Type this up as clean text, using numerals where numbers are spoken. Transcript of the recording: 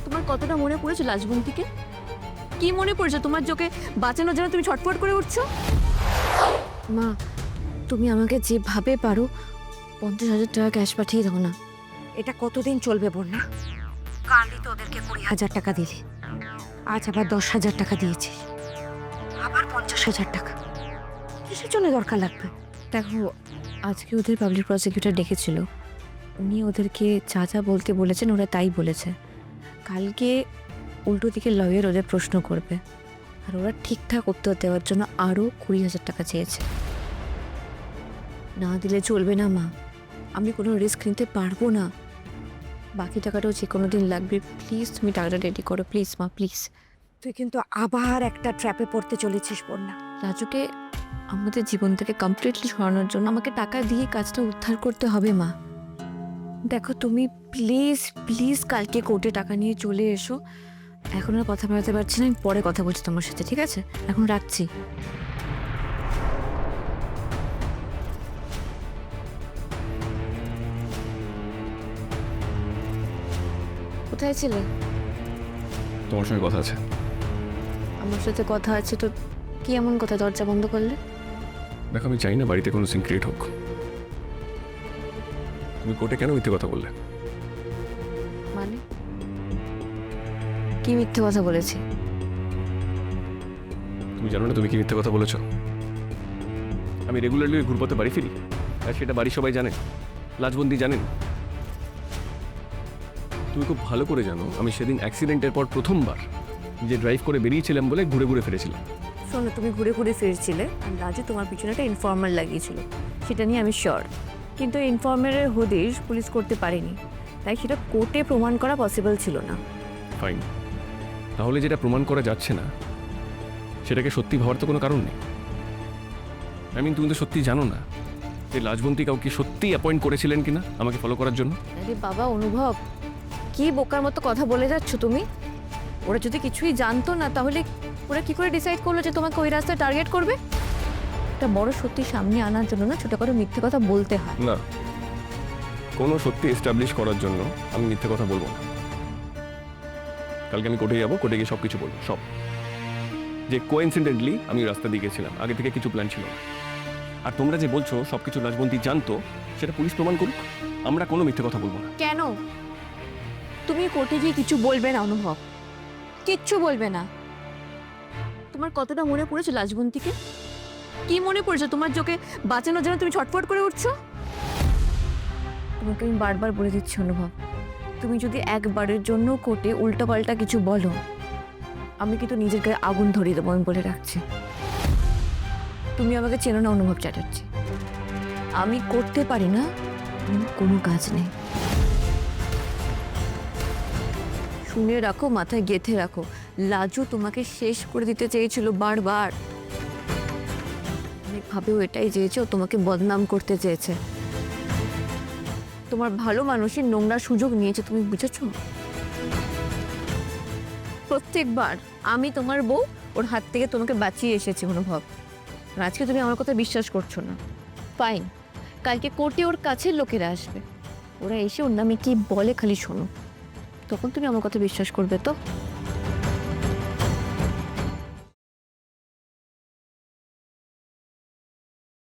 তোমার কতটা মনে পড়েছে লাজবন্তীকে? কি মনে পড়েছে তোমার? চোখে বাঁচানোর জন্য তুমি ছটফট করে উঠছো। মা, তুমি আমাকে যেভাবে পারো 50,000 টাকা ক্যাশ পাঠিয়ে দাও না। এটা কতদিন চলবে বন্যা? কালই তো ওদেরকে 20,000 টাকা দিলি, আজ আবার 10,000 টাকা দিয়েছিস, আবার 50,000 টাকা। কিসের জন্য দরকার লাগবে? দেখো, আজকে ওদের পাবলিক প্রসিকিউটর ডেকেছিল। উনি ওদেরকে যা যা বলতে বলেছেন ওরা তাই বলেছে। কালকে উল্টো দিকে লয়ার ওদের প্রশ্ন করবে, আর ওরা ঠিকঠাক উত্তর দেওয়ার জন্য আরও 20,000 টাকা চেয়েছে। না দিলে চলবে না মা, আমি কোনো রিস্ক নিতে পারবো না। বাকি টাকাটাও যে কোনো দিন লাগবে। প্লিজ তুমি টাকাটা রেডি করো, প্লিজ মা, প্লিজ। তুই কিন্তু আবার একটা ট্র্যাপে পড়তে চলেছিস বন্যা। রাজুকে আমাদের জীবন থেকে কমপ্লিটলি সরানোর জন্য আমাকে টাকা দিয়ে কাজটা উদ্ধার করতে হবে মা। দেখো তুমি প্লিজ প্লিজ কালকে কোর্টে টাকা নিয়ে চলে এসো। এখন আর কথা বলতে পারছি না, আমি পরে কথা বলছি তোমার সাথে, ঠিক আছে? এখন রাখছি। কোথায় ছিলে? তোমার সঙ্গে কথা আছে। আমার সাথে কথা আছে তো কি এমন কথা দরজা বন্ধ করলে? দেখো, আমি চাই না বাড়িতে কোনো সিন ক্রিয়েট হোক। তুমি কোর্টে কেন মিথ্যে কথা বললে? মানে কি মিথ্যে কথা বলেছি? তুমি জানো না তুমি কি মিথ্যে কথা বলেছ? আমি রেগুলারলি ওই ঘুরপথে বাড়ি ফিরি, আর সেটা বাড়ির সবাই জানেন, লাজবন্দি জানেন। তুমি খুব ভালো করে জানো আমি সেদিন অ্যাক্সিডেন্টের পর প্রথমবার যে ড্রাইভ করে বেরিয়েছিলাম বলে ঘুরে ঘুরে ফিরেছিলাম। শোনো, তুমি ঘুরে ঘুরে ফিরছিলে আর রাজু তোমার পিছনে একটা ইনফর্মার লাগিয়েছিল, সেটা নিয়ে আমি শিওর। কিন্তু ইনফর্মারের হদিশ পুলিশ করতে পারেনি, তাই সেটা কোর্টে প্রমাণ করা পসিবল ছিল না। ফাইন, তাহলে যেটা প্রমাণ করা যাচ্ছে না সেটাকে সত্যি ভাবার তো কোনো কারণ নেই। তুমি তো সত্যি জানো না যে লাজবন্তী কাউকে সত্যিই অ্যাপয়েন্ট করেছিলেন কিনা আমাকে ফলো করার জন্য। আরে বাবা অনুভব, কি বোকার মতো কথা বলে যাচ্ছ তুমি। ওরা যদি কিছুই জানতো না তাহলে ওরা কি করে ডিসাইড করলো যে তোমাকে ওই রাস্তায় টার্গেট করবে? একটা বড় সত্যি সামনে আনার জন্য না ছোট করে মিথ্যে কথা বলতে হয় না, কোনো সত্যি এস্টাবলিশ করার জন্য আমি মিথ্যে কথা বলবো না। কালকে আমি কোর্টে যাবো, কোর্টে গিয়ে সব কিছু বলবো, সব। যে কোইন্সিডেন্টলি আমি রাস্তা দিয়ে গেছিলাম, আগে থেকে কিছু প্ল্যান ছিল না। আর তোমরা যে বলছো সব কিছু লাজবন্তী জানতো, সেটা পুলিশ প্রমাণ করুক, আমরা কোনো মিথ্যে কথা বলবো না। কেন? তুমি কোর্টে গিয়ে কিছু বলবে না অনুভব, কিচ্ছু বলবে না। তোমার কতটা মনে পড়েছে লাজবন্তীকে? কি মনে পড়েছে তোমার? চোখে বাঁচানোর জন্য তুমি ছটফট করে উঠছো। তোমাকে আমি বারবার বলে দিচ্ছি অনুভব, তুমি যদি একবারের জন্য কোর্টে উল্টোপাল্টা কিছু বলো, আমি কিন্তু নিজের গায়ে আগুন ধরিয়ে দেবো, আমি বলে রাখছি। তুমি আমাকে চেনো না অনুভব চ্যাটার্জি, আমি করতে পারি না এমন কোনো কাজ নেই। শুনে রাখো, মাথায় গেঁথে রাখো, লাজু তোমাকে শেষ করে দিতে চেয়েছিল বারবার। অনেকভাবেও এটাই চেয়েছে, ও তোমাকে বদনাম করতে চেয়েছে। তোমার ভালো মানুষের নোংরা সুযোগ নিয়েছে, তুমি বুঝেছো? প্রত্যেকবার আমি তোমার বউ, ওর হাত থেকে তোমাকে বাঁচিয়ে এসেছি অনুভব। আর আজকে তুমি আমার কথা বিশ্বাস করছো না। ফাইন, কালকে কোর্টে ওর কাছের লোকেরা আসবে, ওরা এসে ওর নামে কি বলে খালি শোনো, তখন তুমি আমার কথা বিশ্বাস করবে তো?